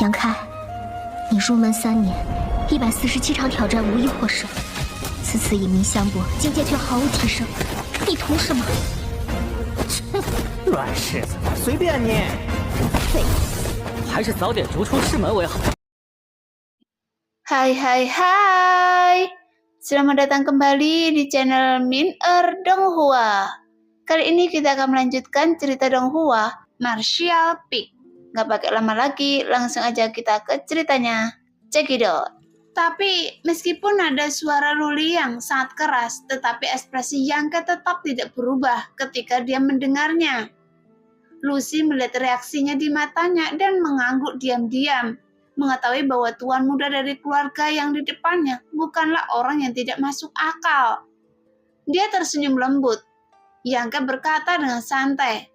杨开，你入门3年，147场挑战无一获胜，此次以名相搏，境界却毫无提升，你图什么？乱柿子，随便你。废物，还是早点逐出师门为好。Hai, selamat datang kembali di channel Min-er Donghua. Kali ini kita akan melanjutkan cerita Donghua, Martial Peak. Gak pakai lama lagi, langsung aja kita ke ceritanya. Cekidot. Tapi meskipun ada suara Luli yang sangat keras, tetapi ekspresi Yangke tetap tidak berubah ketika dia mendengarnya. Lucy melihat reaksinya di matanya dan mengangguk diam-diam, mengetahui bahwa tuan muda dari keluarga yang di depannya bukanlah orang yang tidak masuk akal. Dia tersenyum lembut. Yangke berkata dengan santai,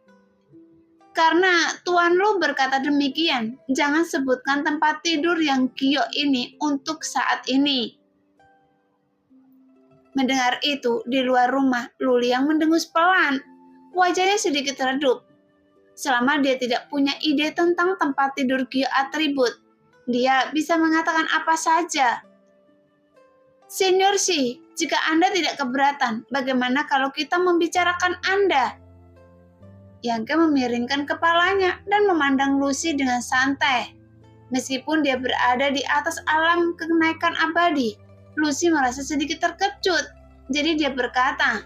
"Karena Tuan Lu berkata demikian, jangan sebutkan tempat tidur yang giok ini untuk saat ini." Mendengar itu, di luar rumah, Luli yang mendengus pelan. Wajahnya sedikit redup. Selama dia tidak punya ide tentang tempat tidur giok atribut, dia bisa mengatakan apa saja. "Senior Shi, jika Anda tidak keberatan, bagaimana kalau kita membicarakan Anda?" Yangke memiringkan kepalanya dan memandang Lucy dengan santai. Meskipun dia berada di atas alam kenaikan abadi, Lucy merasa sedikit terkejut. Jadi dia berkata,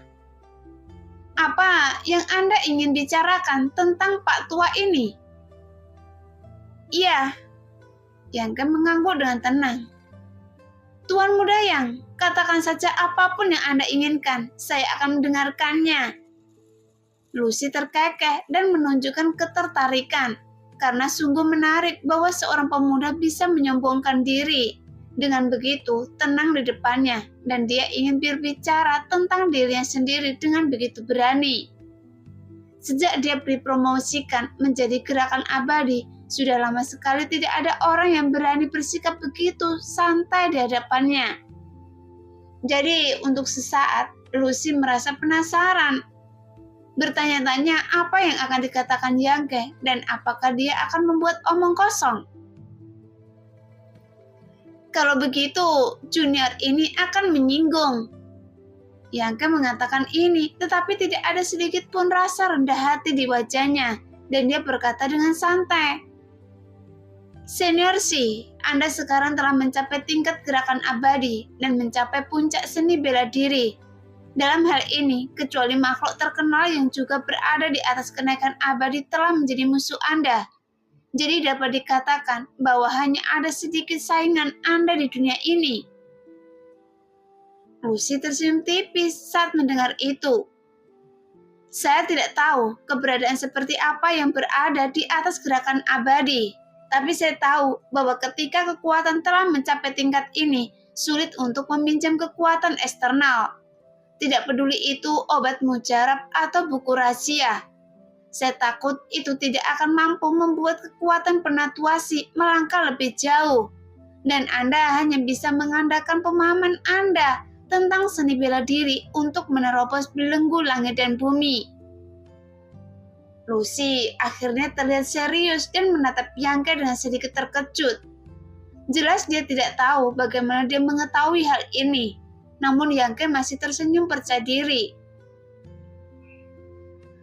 "Apa yang Anda ingin bicarakan tentang Pak Tua ini?" "Iya." Yangke mengangguk dengan tenang. "Tuan muda Yang, katakan saja apapun yang Anda inginkan, saya akan mendengarkannya." Lucy terkekeh dan menunjukkan ketertarikan, karena sungguh menarik bahwa seorang pemuda bisa menyombongkan diri. Dengan begitu, tenang di depannya, dan dia ingin berbicara tentang dirinya sendiri dengan begitu berani. Sejak dia dipromosikan menjadi gerakan abadi, sudah lama sekali tidak ada orang yang berani bersikap begitu santai di hadapannya. Jadi, untuk sesaat, Lucy merasa penasaran. Bertanya-tanya apa yang akan dikatakan Yangke dan apakah dia akan membuat omong kosong. "Kalau begitu, junior ini akan menyinggung." Yangke mengatakan ini, tetapi tidak ada sedikit pun rasa rendah hati di wajahnya, dan dia berkata dengan santai, "Senior Shi, Anda sekarang telah mencapai tingkat gerakan abadi dan mencapai puncak seni bela diri. Dalam hal ini, kecuali makhluk terkenal yang juga berada di atas kenaikan abadi telah menjadi musuh Anda. Jadi dapat dikatakan bahwa hanya ada sedikit saingan Anda di dunia ini." Lucy tersenyum tipis saat mendengar itu. "Saya tidak tahu keberadaan seperti apa yang berada di atas gerakan abadi. Tapi saya tahu bahwa ketika kekuatan telah mencapai tingkat ini, sulit untuk meminjam kekuatan eksternal. Tidak peduli itu obat mujarab atau buku rahasia. Saya takut itu tidak akan mampu membuat kekuatan penatuasi melangkah lebih jauh. Dan Anda hanya bisa mengandalkan pemahaman Anda tentang seni bela diri untuk menerobos belenggu langit dan bumi." Lucy akhirnya terlihat serius dan menatap Yangke dengan sedikit terkejut. Jelas dia tidak tahu bagaimana dia mengetahui hal ini. Namun Yangke masih tersenyum percaya diri.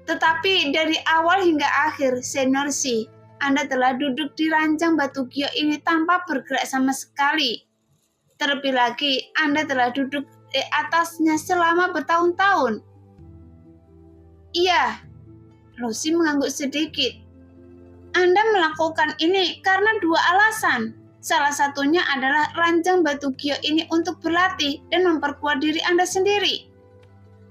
"Tetapi dari awal hingga akhir, Senior Shi, Anda telah duduk di ranjang batu giok ini tanpa bergerak sama sekali. Terlebih lagi, Anda telah duduk di atasnya selama bertahun-tahun." "Iya." Lucy mengangguk sedikit. "Anda melakukan ini karena 2 alasan. Salah satunya adalah ranjang batu giok ini untuk berlatih dan memperkuat diri Anda sendiri.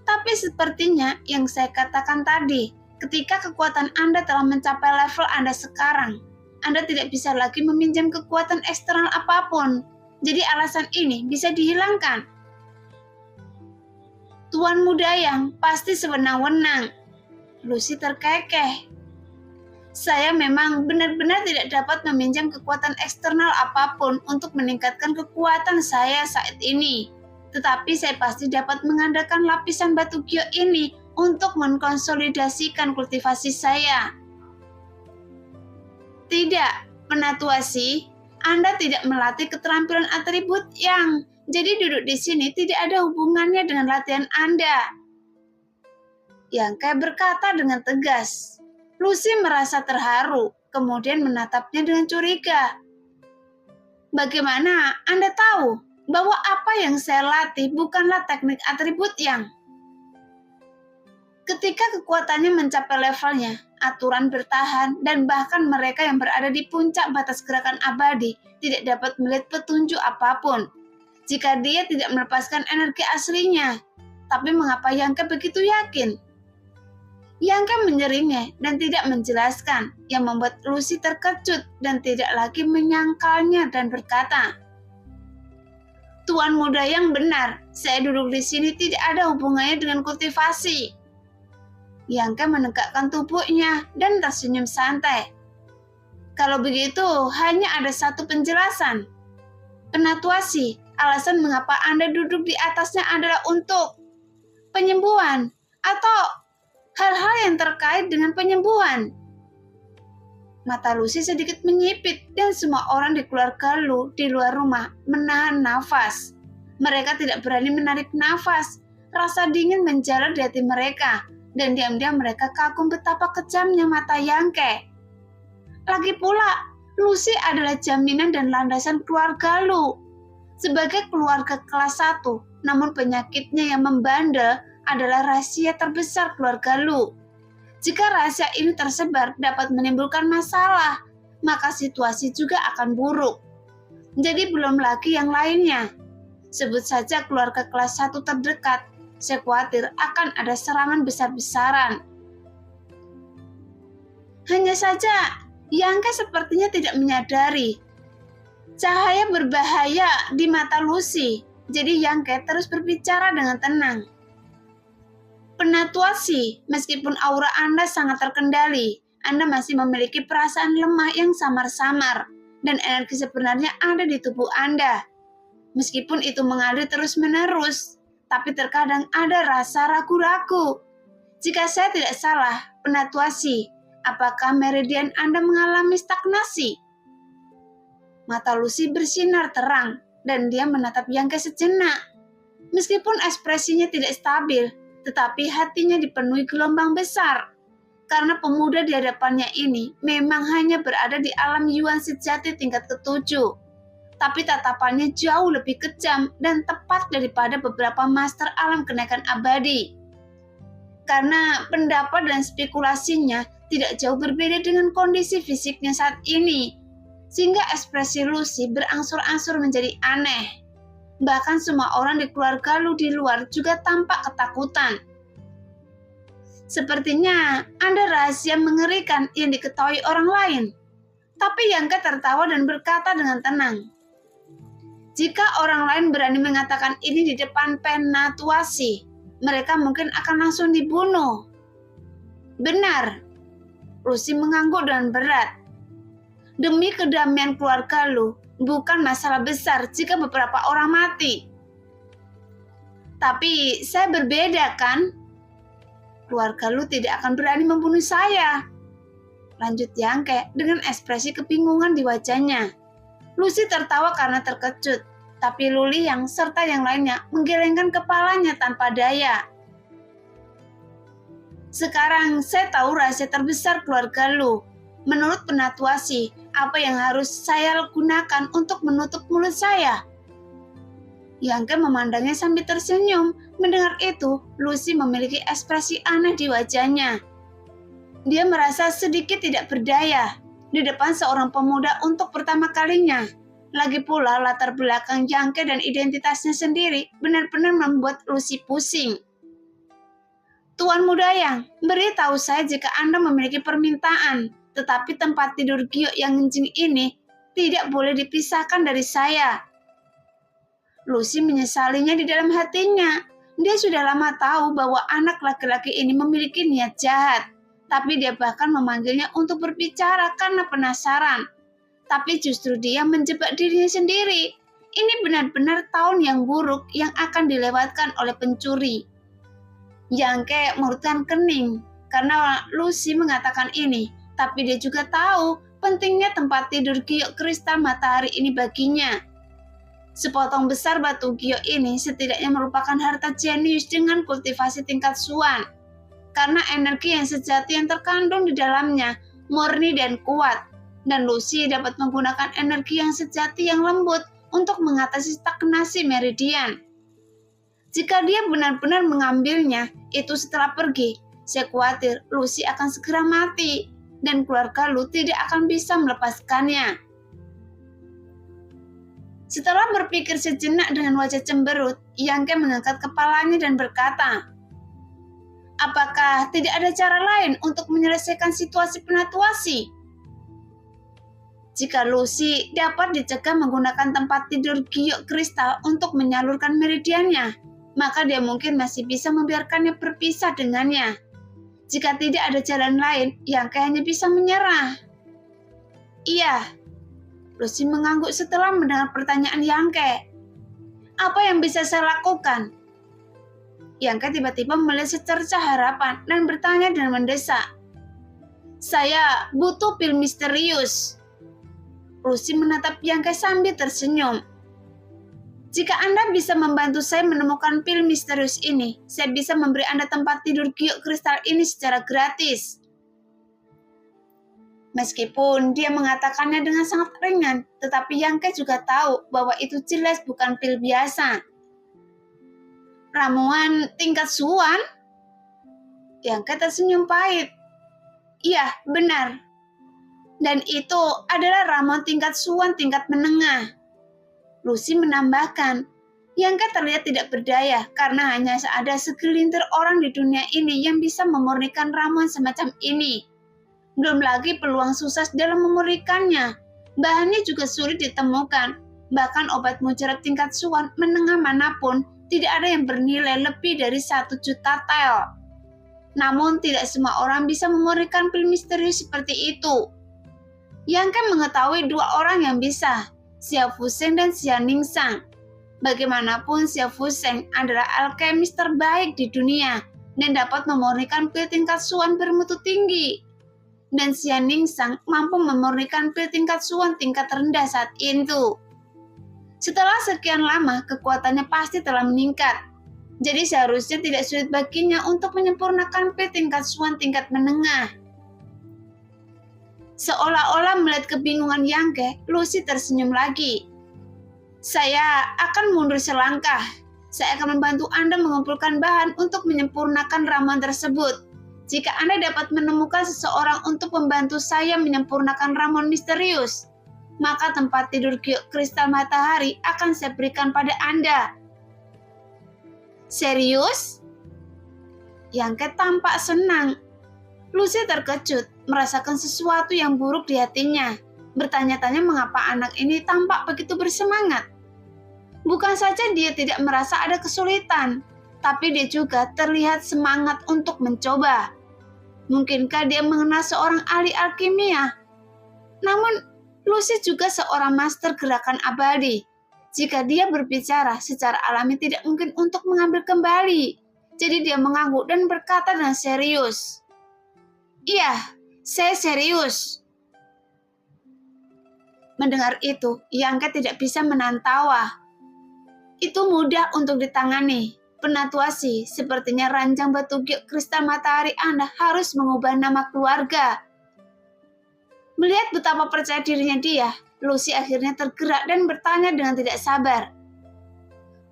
Tapi sepertinya yang saya katakan tadi, ketika kekuatan Anda telah mencapai level Anda sekarang, Anda tidak bisa lagi meminjam kekuatan eksternal apapun. Jadi alasan ini bisa dihilangkan." "Tuan muda Yang pasti sewenang-wenang." Lucy terkekeh. "Saya memang benar-benar tidak dapat meminjam kekuatan eksternal apapun untuk meningkatkan kekuatan saya saat ini. Tetapi saya pasti dapat mengandalkan lapisan batu giok ini untuk mengkonsolidasikan kultivasi saya." "Tidak," Penatuasi, Anda tidak melatih keterampilan atribut yang, jadi duduk di sini tidak ada hubungannya dengan latihan Anda. Yangke berkata dengan tegas. Lucy merasa terharu, kemudian menatapnya dengan curiga. Bagaimana Anda tahu bahwa apa yang saya latih bukanlah teknik atribut yang? Ketika kekuatannya mencapai levelnya, aturan bertahan, dan bahkan mereka yang berada di puncak batas gerakan abadi tidak dapat melihat petunjuk apapun. Jika dia tidak melepaskan energi aslinya, tapi mengapa Yangke begitu yakin? Yangke menyeringnya dan tidak menjelaskan, yang membuat Lucy terkejut dan tidak lagi menyangkalnya dan berkata, Tuan muda yang benar, saya duduk di sini tidak ada hubungannya dengan kultivasi. Yangke menegakkan tubuhnya dan tersenyum santai. Kalau begitu, hanya ada satu penjelasan. Penatuasi, alasan mengapa Anda duduk di atasnya adalah untuk penyembuhan atau hal-hal yang terkait dengan penyembuhan. Mata Lucy sedikit menyipit dan semua orang di keluarga Lu di luar rumah menahan nafas. Mereka tidak berani menarik nafas. Rasa dingin menjalar di hati mereka. Dan diam-diam mereka kagum betapa kejamnya mata Yangke. Lagi pula, Lucy adalah jaminan dan landasan keluarga Lu. Sebagai keluarga kelas 1, namun penyakitnya yang membandel adalah rahasia terbesar keluarga Lu. Jika rahasia ini tersebar dapat menimbulkan masalah, maka situasi juga akan buruk. Jadi belum lagi yang lainnya. Sebut saja keluarga kelas 1 terdekat. Saya khawatir akan ada serangan besar-besaran. Hanya saja, Yangke sepertinya tidak menyadari. Cahaya berbahaya di mata Lucy, jadi Yangke terus berbicara dengan tenang. Penatuasi, meskipun aura Anda sangat terkendali, Anda masih memiliki perasaan lemah yang samar-samar, dan energi sebenarnya ada di tubuh Anda. Meskipun itu mengalir terus-menerus, tapi terkadang ada rasa ragu-ragu. Jika saya tidak salah, penatuasi, apakah meridian Anda mengalami stagnasi? Mata Lucy bersinar terang, dan dia menatap Yangke sejenak. Meskipun ekspresinya tidak stabil, tetapi hatinya dipenuhi gelombang besar. Karena pemuda di hadapannya ini memang hanya berada di alam Yuan sejati tingkat ke-7. Tapi tatapannya jauh lebih kejam dan tepat daripada beberapa master alam kenaikan abadi. Karena pendapat dan spekulasinya tidak jauh berbeda dengan kondisi fisiknya saat ini, sehingga ekspresi Lucy berangsur-angsur menjadi aneh. Bahkan semua orang di keluarga Lu di luar juga tampak ketakutan. Sepertinya ada rahasia mengerikan yang diketahui orang lain. Tapi Yangke tertawa dan berkata dengan tenang, jika orang lain berani mengatakan ini di depan penatuasi, mereka mungkin akan langsung dibunuh. Benar, Lucy mengangguk dengan berat. Demi kedamaian keluarga Lu, bukan masalah besar jika beberapa orang mati. Tapi saya berbeda kan? Keluarga Lu tidak akan berani membunuh saya. Lanjut Yangke dengan ekspresi kebingungan di wajahnya. Lucy tertawa karena terkejut, tapi Luli yang serta yang lainnya menggelengkan kepalanya tanpa daya. Sekarang saya tahu rahasia terbesar keluarga Lu. Menurut penatuasi, apa yang harus saya gunakan untuk menutup mulut saya? Yangke memandangnya sambil tersenyum. Mendengar itu, Lucy memiliki ekspresi aneh di wajahnya. Dia merasa sedikit tidak berdaya di depan seorang pemuda untuk pertama kalinya. Lagi pula latar belakang Yangke dan identitasnya sendiri benar-benar membuat Lucy pusing. Tuan muda yang, beritahu saya jika Anda memiliki permintaan, tetapi tempat tidur giok yang ngencing ini tidak boleh dipisahkan dari saya. Lucy menyesalinya di dalam hatinya. Dia sudah lama tahu bahwa anak laki-laki ini memiliki niat jahat. Tapi dia bahkan memanggilnya untuk berbicara karena penasaran. Tapi justru dia menjebak dirinya sendiri. Ini benar-benar tahun yang buruk yang akan dilewatkan oleh pencuri. Yangke mengerutkan kening karena Lucy mengatakan ini. Tapi dia juga tahu pentingnya tempat tidur giok kristal matahari ini baginya. Sepotong besar batu giok ini setidaknya merupakan harta jenius dengan kultivasi tingkat suan. Karena energi yang sejati yang terkandung di dalamnya murni dan kuat. Dan Lucy dapat menggunakan energi yang sejati yang lembut untuk mengatasi stagnasi meridian. Jika dia benar-benar mengambilnya, itu setelah pergi, saya khawatir Lucy akan segera mati dan keluarga Lu tidak akan bisa melepaskannya. Setelah berpikir sejenak dengan wajah cemberut, Yangke mengangkat kepalanya dan berkata, apakah tidak ada cara lain untuk menyelesaikan situasi penatuasi? Jika Lucy dapat dicegah menggunakan tempat tidur giok kristal untuk menyalurkan meridiannya, maka dia mungkin masih bisa membiarkannya berpisah dengannya. Jika tidak ada jalan lain, Yangke hanya bisa menyerah. Iya, Lucy mengangguk setelah mendengar pertanyaan Yangke. Apa yang bisa saya lakukan? Yangke tiba-tiba melihat secercah harapan dan bertanya dengan mendesak. Saya butuh pil misterius. Lucy menatap Yangke sambil tersenyum. Jika Anda bisa membantu saya menemukan pil misterius ini, saya bisa memberi Anda tempat tidur giok kristal ini secara gratis. Meskipun dia mengatakannya dengan sangat ringan, tetapi Yangke juga tahu bahwa itu jelas bukan pil biasa. Ramuan tingkat suan? Yangke tersenyum pahit. Iya, benar. Dan itu adalah ramuan tingkat suan tingkat menengah. Lucy menambahkan, Yangke terlihat tidak berdaya karena hanya ada segelintir orang di dunia ini yang bisa memurnikan ramuan semacam ini. Belum lagi peluang sukses dalam memurnikannya. Bahannya juga sulit ditemukan. Bahkan obat mujarab tingkat suan menengah manapun tidak ada yang bernilai lebih dari 1 juta tel. Namun tidak semua orang bisa memurnikan pil misterius seperti itu. Yangke mengetahui 2 orang yang bisa, Xia Fusheng dan Xia Ningxiang. Bagaimanapun Xia Fusheng adalah alkemis terbaik di dunia dan dapat memurnikan pil tingkat suan bermutu tinggi. Dan Xia Ningxiang mampu memurnikan pil tingkat suan tingkat rendah saat itu. Setelah sekian lama, kekuatannya pasti telah meningkat. Jadi seharusnya tidak sulit baginya untuk menyempurnakan pil tingkat suan tingkat menengah. Seolah-olah melihat kebingungan Yangke, Lucy tersenyum lagi. Saya akan mundur selangkah. Saya akan membantu Anda mengumpulkan bahan untuk menyempurnakan ramuan tersebut. Jika Anda dapat menemukan seseorang untuk membantu saya menyempurnakan ramuan misterius, maka tempat tidur giok kristal matahari akan saya berikan pada Anda. Serius? Yangke tampak senang. Lucy terkejut, merasakan sesuatu yang buruk di hatinya. Bertanya-tanya mengapa anak ini tampak begitu bersemangat. Bukan saja dia tidak merasa ada kesulitan, tapi dia juga terlihat semangat untuk mencoba. Mungkinkah dia mengenal seorang ahli alkimia? Namun, Lucy juga seorang master gerakan abadi. Jika dia berbicara secara alami tidak mungkin untuk mengambil kembali. Jadi dia mengangguk dan berkata dengan serius. Iya, saya serius. Mendengar itu, Yangke tidak bisa menahan tawa. Itu mudah untuk ditangani. Penatuasi, sepertinya ranjang batu giok kristal matahari Anda harus mengubah nama keluarga. Melihat betapa percaya dirinya dia, Lucy akhirnya tergerak dan bertanya dengan tidak sabar.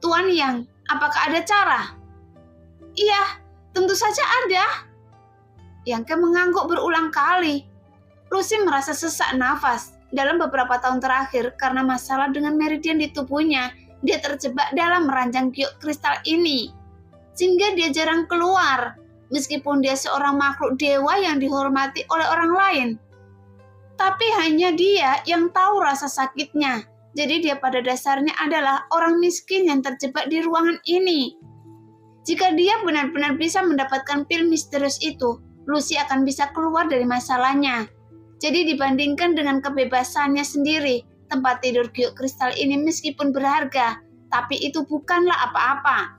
Tuan Yang, apakah ada cara? Iya, tentu saja ada. Yangke mengangguk berulang kali. Lucy merasa sesak nafas. Dalam beberapa tahun terakhir, karena masalah dengan meridian di tubuhnya, dia terjebak dalam ranjang giok kristal ini. Sehingga dia jarang keluar, meskipun dia seorang makhluk dewa yang dihormati oleh orang lain. Tapi hanya dia yang tahu rasa sakitnya. Jadi dia pada dasarnya adalah orang miskin yang terjebak di ruangan ini. Jika dia benar-benar bisa mendapatkan pil misterius itu, Lucy akan bisa keluar dari masalahnya. Jadi dibandingkan dengan kebebasannya sendiri, tempat tidur giok kristal ini meskipun berharga, tapi itu bukanlah apa-apa.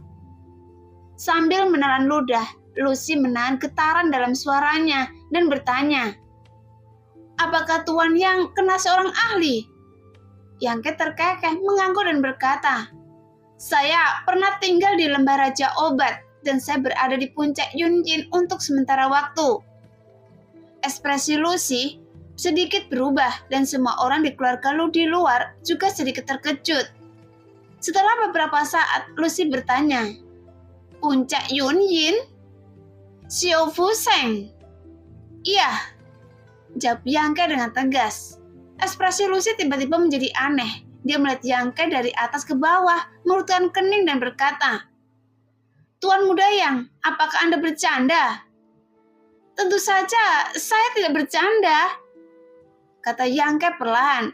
Sambil menelan ludah, Lucy menahan getaran dalam suaranya dan bertanya, apakah Tuan Yang kena seorang ahli? Yang terkekeh mengangguk dan berkata, saya pernah tinggal di lembah Raja Obat dan saya berada di puncak Yunjin untuk sementara waktu. Ekspresi Lucy sedikit berubah dan semua orang di keluarga Lu di luar juga sedikit terkejut. Setelah beberapa saat, Lucy bertanya, puncak Yunjin? Xiao Fuseng? Iya, jawab Yangke dengan tegas. Ekspresi Lucy tiba-tiba menjadi aneh. Dia melihat Yangke dari atas ke bawah, mengerutkan kening dan berkata, Tuan Muda Yang, apakah Anda bercanda? Tentu saja, saya tidak bercanda, kata Yangke perlahan.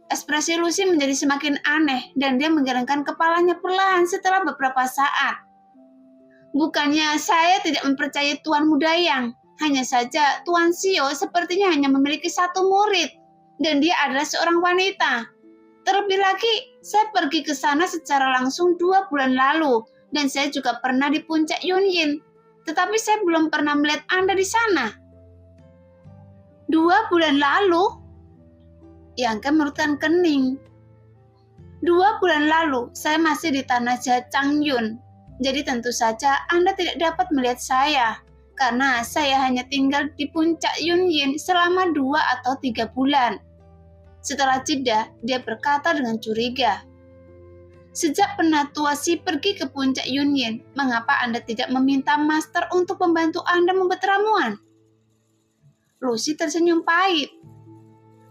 Ekspresi Lucy menjadi semakin aneh dan dia menggelengkan kepalanya perlahan setelah beberapa saat. Bukannya saya tidak mempercayai Tuan Muda Yang, hanya saja Tuan Xiao sepertinya hanya memiliki satu murid dan dia adalah seorang wanita. Terlebih lagi, saya pergi ke sana secara langsung 2 bulan lalu dan saya juga pernah di puncak Yunjin, tetapi saya belum pernah melihat Anda di sana. 2 bulan lalu? Yangke mengerutkan kening. 2 bulan lalu, saya masih di tanah Changyun. Jadi tentu saja Anda tidak dapat melihat saya, karena saya hanya tinggal di puncak Yunjin selama 2 atau 3 bulan. Setelah jeda, dia berkata dengan curiga. Sejak penatua Si pergi ke puncak Yunjin, mengapa Anda tidak meminta master untuk membantu Anda membuat ramuan? Lucy tersenyum pahit.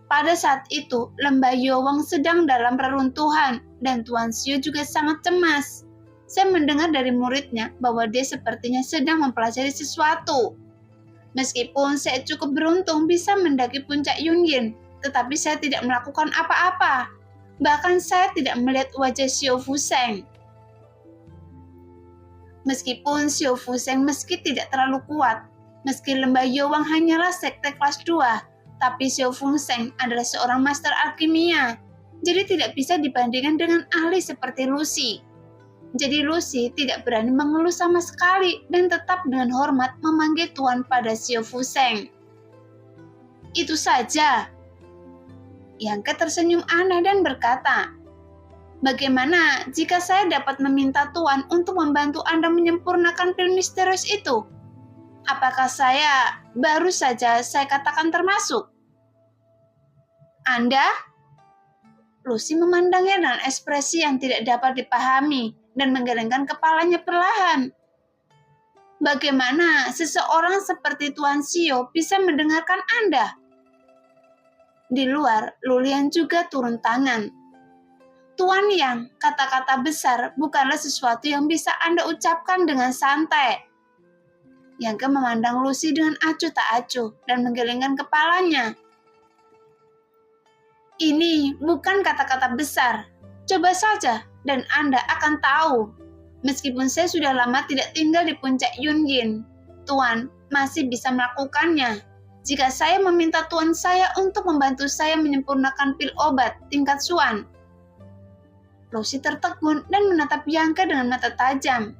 Pada saat itu, lembah Yowang sedang dalam reruntuhan dan Tuan Xiao juga sangat cemas. Saya mendengar dari muridnya bahwa dia sepertinya sedang mempelajari sesuatu. Meskipun saya cukup beruntung bisa mendaki puncak Yunjin, tetapi saya tidak melakukan apa-apa. Bahkan saya tidak melihat wajah Xiao Fuseng. Meskipun Xiao Fuseng meski tidak terlalu kuat, meski lembah Yowang hanyalah sekte kelas 2, tapi Xiao Fuseng adalah seorang master alkimia, jadi tidak bisa dibandingkan dengan ahli seperti Lucy. Jadi Lucy tidak berani mengeluh sama sekali dan tetap dengan hormat memanggil Tuan pada Xiao Fuseng. Itu saja. Yangke tersenyum aneh dan berkata, bagaimana jika saya dapat meminta Tuan untuk membantu Anda menyempurnakan pil misterius itu? Apakah saya baru saja saya katakan termasuk? Anda? Lucy memandangnya dengan ekspresi yang tidak dapat dipahami dan menggelengkan kepalanya perlahan. Bagaimana seseorang seperti Tuan Xiao bisa mendengarkan Anda? Di luar, Lulian juga turun tangan. Tuan Yang, kata-kata besar bukanlah sesuatu yang bisa Anda ucapkan dengan santai. Yangke memandang Lucy dengan acuh tak acuh dan menggelengkan kepalanya. Ini bukan kata-kata besar. Coba saja dan Anda akan tahu. Meskipun saya sudah lama tidak tinggal di puncak Yunjin, Tuan masih bisa melakukannya. Jika saya meminta Tuan saya untuk membantu saya menyempurnakan pil obat tingkat Suan. Lucy tertegun dan menatap Yangke dengan mata tajam.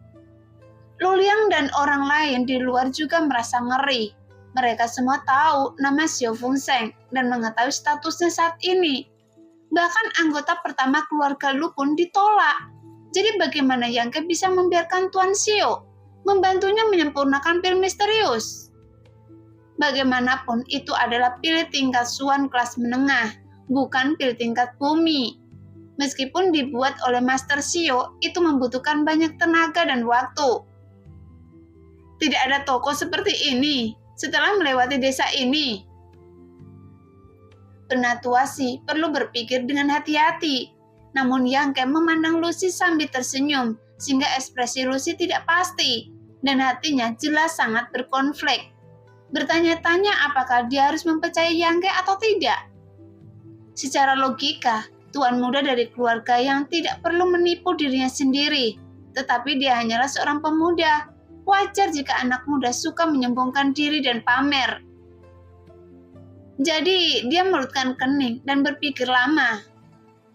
Luliang dan orang lain di luar juga merasa ngeri. Mereka semua tahu nama Xiao Fuseng dan mengetahui statusnya saat ini. Bahkan anggota pertama keluarga Lu pun ditolak. Jadi bagaimana Yangke bisa membiarkan Tuan Xiao membantunya menyempurnakan pil misterius? Bagaimanapun itu adalah pil tingkat Suan kelas menengah, bukan pil tingkat bumi. Meskipun dibuat oleh Master Xiao, itu membutuhkan banyak tenaga dan waktu. Tidak ada toko seperti ini setelah melewati desa ini. Penatua Si perlu berpikir dengan hati-hati. Namun Yangke memandang Lucy sambil tersenyum, sehingga ekspresi Lucy tidak pasti, dan hatinya jelas sangat berkonflik. Bertanya-tanya apakah dia harus mempercayai Yangke atau tidak. Secara logika, tuan muda dari keluarga yang tidak perlu menipu dirinya sendiri, tetapi dia hanyalah seorang pemuda. Wajar jika anak muda suka menyombongkan diri dan pamer. Jadi dia melutkan kening dan berpikir lama.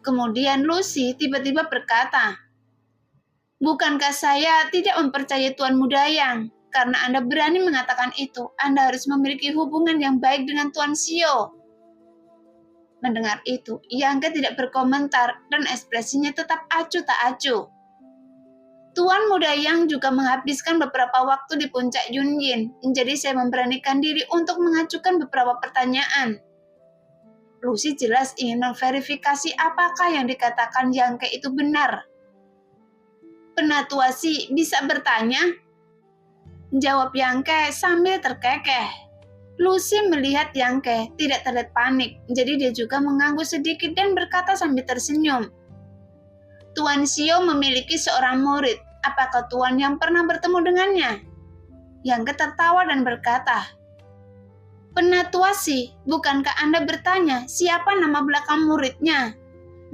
Kemudian Lucy tiba-tiba berkata, bukankah saya tidak mempercayai Tuan Muda Yang? Karena Anda berani mengatakan itu, Anda harus memiliki hubungan yang baik dengan Tuan Xiao. Mendengar itu, Yangke tidak berkomentar dan ekspresinya tetap acuh tak acuh. Tuan muda Yang juga menghabiskan beberapa waktu di puncak Yunyin, jadi saya memberanikan diri untuk mengajukan beberapa pertanyaan. Lucy jelas ingin memverifikasi apakah yang dikatakan Yangke itu benar. Penatua Si bisa bertanya? Jawab Yangke sambil terkekeh. Lucy melihat Yangke tidak terlihat panik, jadi dia juga mengangguk sedikit dan berkata sambil tersenyum. Tuan Xiao memiliki seorang murid. Apakah Tuan yang pernah bertemu dengannya? Yangke tertawa dan berkata, Penatua Si, bukankah Anda bertanya siapa nama belakang muridnya?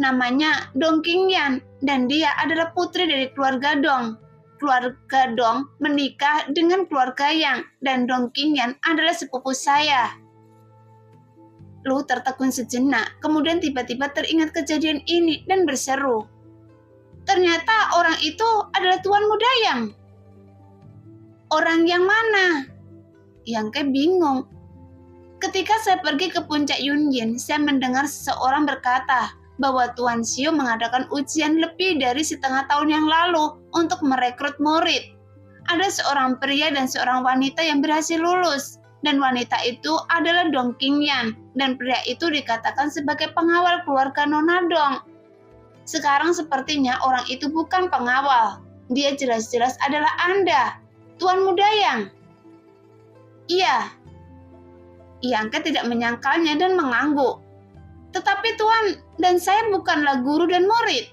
Namanya Dong Qingyan, dan dia adalah putri dari keluarga Dong. Keluarga Dong menikah dengan keluarga Yang, dan Dong Qingyan adalah sepupu saya. Lu tertegun sejenak, kemudian tiba-tiba teringat kejadian ini dan berseru. Ternyata orang itu adalah Tuan Muda Yang. Orang yang mana? Yangke bingung. Ketika saya pergi ke puncak Yunyin, saya mendengar seseorang berkata bahwa Tuan Xiao mengadakan ujian lebih dari setengah tahun yang lalu untuk merekrut murid. Ada seorang pria dan seorang wanita yang berhasil lulus, dan wanita itu adalah Dong Qingyan, dan pria itu dikatakan sebagai pengawal keluarga Nona Dong. Sekarang sepertinya orang itu bukan pengawal. Dia jelas-jelas adalah Anda, Tuan Muda Yang. Iya. Yangke tidak menyangkalnya dan mengangguk. Tetapi Tuan dan saya bukanlah guru dan murid.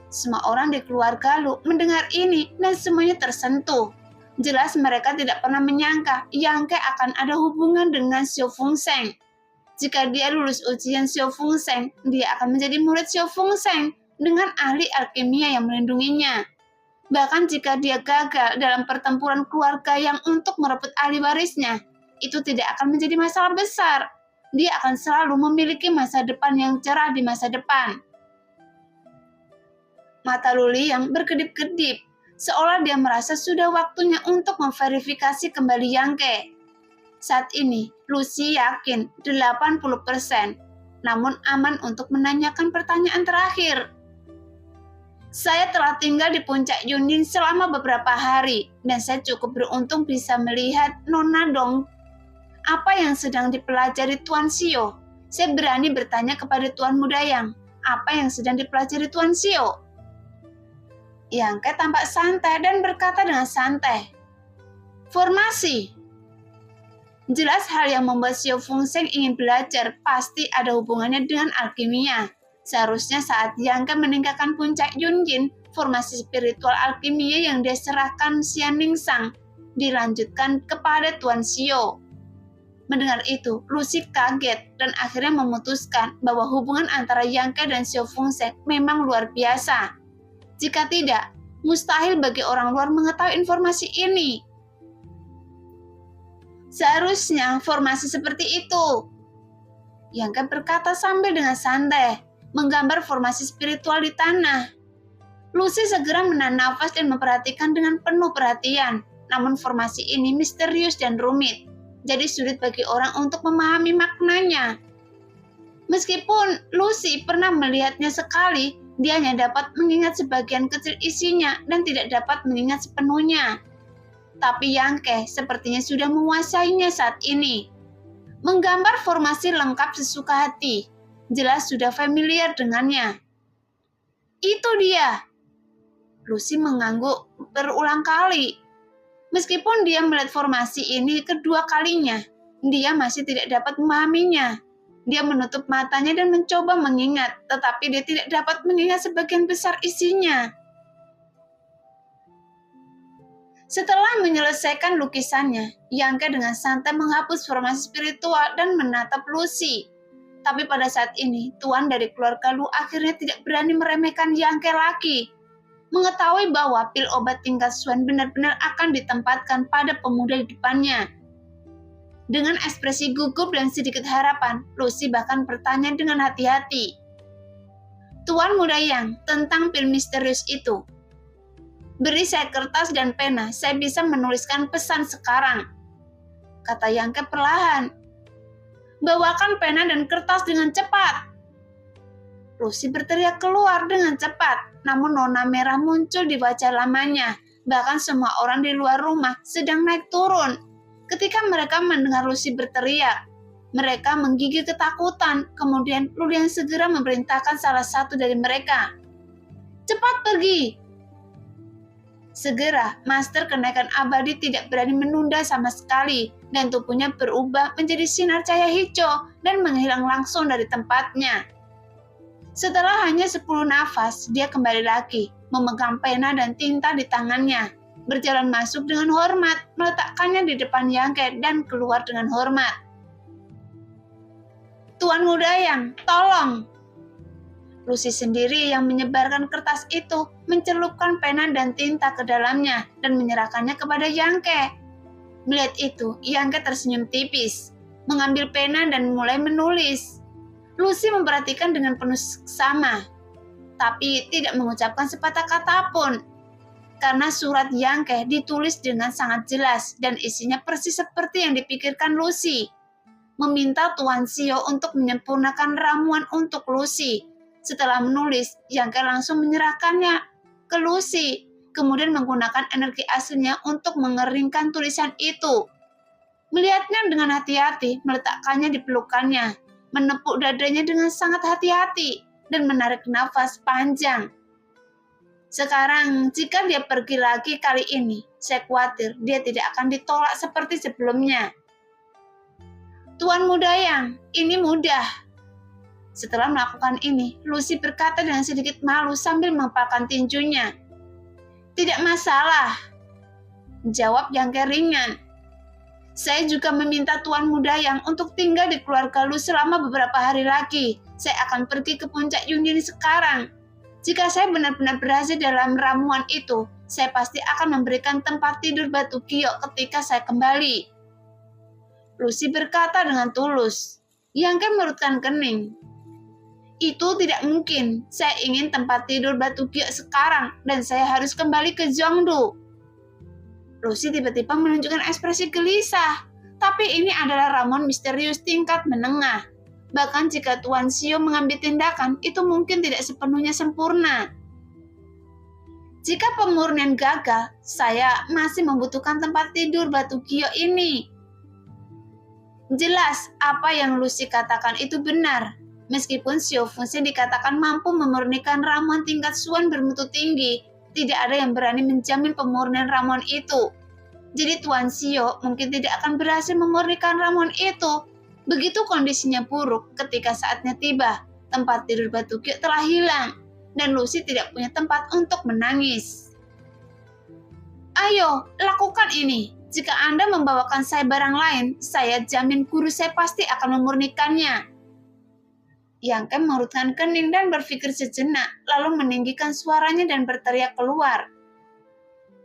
Semua orang di keluarga Lu mendengar ini dan semuanya tersentuh. Jelas mereka tidak pernah menyangka Yangke akan ada hubungan dengan Xiao Fengsheng. Jika dia lulus ujian Xiao Fengsheng, dia akan menjadi murid Xiao Fengsheng dengan ahli alkimia yang melindunginya. Bahkan jika dia gagal dalam pertempuran keluarga yang untuk merebut ahli warisnya, itu tidak akan menjadi masalah besar. Dia akan selalu memiliki masa depan yang cerah di masa depan. Mata Luli yang berkedip-kedip, seolah dia merasa sudah waktunya untuk memverifikasi kembali Yangke. Saat ini, Lucy yakin 80%, namun aman untuk menanyakan pertanyaan terakhir. Saya telah tinggal di puncak Yunyin selama beberapa hari, dan saya cukup beruntung bisa melihat Nona Dong. Apa yang sedang dipelajari Tuan Xiao? Saya berani bertanya kepada Tuan Muda Yang, apa yang sedang dipelajari Tuan Xiao? Yangke tampak santai dan berkata dengan santai, Formasi. Jelas hal yang membuat Xiao Fengsheng ingin belajar pasti ada hubungannya dengan alkimia. Seharusnya saat Yangke meninggalkan puncak Yunyin, formasi spiritual alkimia yang dia serahkan Xian Ningsang dilanjutkan kepada Tuan Xiao. Mendengar itu, Lucy kaget dan akhirnya memutuskan bahwa hubungan antara Yangke dan Xiao Fengsheng memang luar biasa. Jika tidak, mustahil bagi orang luar mengetahui informasi ini. Seharusnya formasi seperti itu. Yangke berkata sambil dengan santai, menggambar formasi spiritual di tanah. Lucy segera menahan nafas dan memperhatikan dengan penuh perhatian. Namun formasi ini misterius dan rumit. Jadi sulit bagi orang untuk memahami maknanya. Meskipun Lucy pernah melihatnya sekali, dia hanya dapat mengingat sebagian kecil isinya dan tidak dapat mengingat sepenuhnya. Tapi Yangke sepertinya sudah menguasainya saat ini. Menggambar formasi lengkap sesuka hati, jelas sudah familiar dengannya. Itu dia. Lucy mengangguk berulang kali. Meskipun dia melihat formasi ini kedua kalinya, dia masih tidak dapat memahaminya. Dia menutup matanya dan mencoba mengingat, tetapi dia tidak dapat mengingat sebagian besar isinya. Setelah menyelesaikan lukisannya, Yangke dengan santai menghapus formasi spiritual dan menatap Lucy. Tapi pada saat ini, tuan dari keluarga Lu akhirnya tidak berani meremehkan Yangke lagi. Mengetahui bahwa pil obat tingkat Xuan benar-benar akan ditempatkan pada pemuda di depannya. Dengan ekspresi gugup dan sedikit harapan, Lucy bahkan bertanya dengan hati-hati. Tuan Muda Yang, tentang pil misterius itu. Beri saya kertas dan pena, saya bisa menuliskan pesan sekarang, kata Yangke perlahan. bawakan pena dan kertas dengan cepat. Lucy berteriak keluar dengan cepat, namun nona merah muncul di wajah lamanya. Bahkan semua orang di luar rumah sedang naik turun. Ketika mereka mendengar Lucy berteriak, mereka menggigil ketakutan. Kemudian Lulian segera memerintahkan salah satu dari mereka, "Cepat pergi!" Segera, Master Kenaikan Abadi tidak berani menunda sama sekali, dan tubuhnya berubah menjadi sinar cahaya hijau dan menghilang langsung dari tempatnya. Setelah hanya 10 nafas, dia kembali lagi, memegang pena dan tinta di tangannya, berjalan masuk dengan hormat, meletakkannya di depan Yangke dan keluar dengan hormat. "Tuan Mudayang, tolong!" Lucy sendiri yang menyebarkan kertas itu, mencelupkan pena dan tinta ke dalamnya dan menyerahkannya kepada Yangke. Melihat itu, Yangke tersenyum tipis, mengambil pena dan mulai menulis. Lucy memperhatikan dengan penuh seksama, tapi tidak mengucapkan sepatah kata pun. Karena surat Yangke ditulis dengan sangat jelas dan isinya persis seperti yang dipikirkan Lucy. Meminta Tuan Sio untuk menyempurnakan ramuan untuk Lucy. Setelah menulis, Yangke langsung menyerahkannya ke Lucy, kemudian menggunakan energi aslinya untuk mengeringkan tulisan itu. Melihatnya dengan hati-hati, meletakkannya di pelukannya, menepuk dadanya dengan sangat hati-hati, dan menarik nafas panjang. Sekarang, jika dia pergi lagi kali ini, saya khawatir dia tidak akan ditolak seperti sebelumnya. "Tuan Mudayang, ini mudah." Setelah melakukan ini, Lucy berkata dengan sedikit malu sambil mengepalkan tinjunya. "Tidak masalah," jawab Yangke ringan. "Saya juga meminta Tuan Mudayang untuk tinggal di keluarga Lu selama beberapa hari lagi. Saya akan pergi ke puncak Yunjin sekarang. Jika saya benar-benar berhasil dalam ramuan itu, saya pasti akan memberikan tempat tidur batu giok ketika saya kembali." Lucy berkata dengan tulus. Yangke mengerutkan kening. "Itu tidak mungkin. Saya ingin tempat tidur batu giok sekarang dan saya harus kembali ke Zhongdu." Lucy tiba-tiba menunjukkan ekspresi gelisah. Tapi ini adalah ramuan misterius tingkat menengah. Bahkan jika Tuan Sio mengambil tindakan, itu mungkin tidak sepenuhnya sempurna. Jika pemurnian gagal, saya masih membutuhkan tempat tidur batu giok ini. Jelas, apa yang Lucy katakan itu benar. Meskipun Xiao Fengxian dikatakan mampu memurnikan ramuan tingkat Suan bermutu tinggi, tidak ada yang berani menjamin pemurnian ramuan itu. Jadi Tuan Xiao mungkin tidak akan berhasil memurnikan ramuan itu. Begitu kondisinya buruk ketika saatnya tiba, tempat tidur batu giok telah hilang, dan Lucy tidak punya tempat untuk menangis. "Ayo, lakukan ini. Jika Anda membawakan saya barang lain, saya jamin guru saya pasti akan memurnikannya." Yangke mengerutkan kening dan berpikir sejenak, lalu meninggikan suaranya dan berteriak keluar.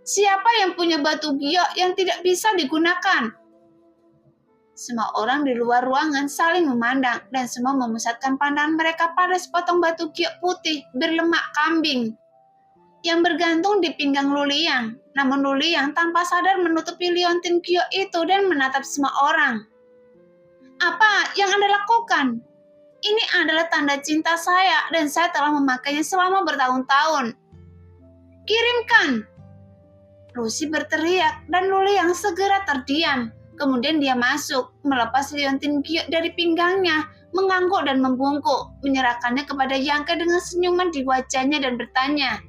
"Siapa yang punya batu giok yang tidak bisa digunakan?" Semua orang di luar ruangan saling memandang dan semua memusatkan pandangan mereka pada sepotong batu giok putih berlemak kambing yang bergantung di pinggang Luliang. Namun Luliang tanpa sadar menutupi liontin giok itu dan menatap semua orang. "Apa yang Anda lakukan? Ini adalah tanda cinta saya dan saya telah memakainya selama bertahun-tahun. Kirimkan!" Lucy berteriak dan Luliang segera terdiam. Kemudian dia masuk, melepas liontin giok dari pinggangnya, mengangguk dan membungkuk, menyerahkannya kepada Yangke dengan senyuman di wajahnya dan bertanya,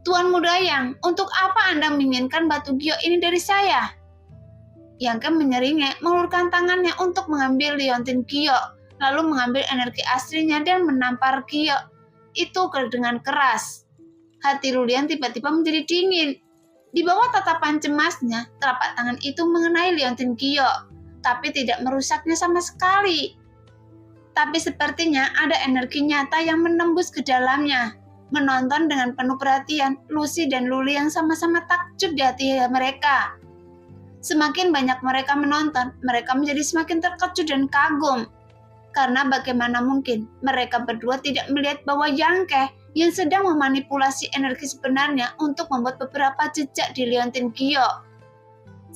"Tuan Mudayang, untuk apa Anda menginginkan batu giok ini dari saya?" Yangke menyeringai, mengulurkan tangannya untuk mengambil liontin giok, lalu mengambil energi aslinya dan menampar giok itu dengan keras. Hati Lulian tiba-tiba menjadi dingin. Di bawah tatapan cemasnya, telapak tangan itu mengenai liontin giok, tapi tidak merusaknya sama sekali. Tapi sepertinya ada energi nyata yang menembus ke dalamnya. Menonton dengan penuh perhatian, Lucy dan Lulian sama-sama takjub di hati mereka. Semakin banyak mereka menonton, mereka menjadi semakin terkejut dan kagum. Karena bagaimana mungkin mereka berdua tidak melihat bahwa Yangke yang sedang memanipulasi energi sebenarnya untuk membuat beberapa jejak di liontin giok.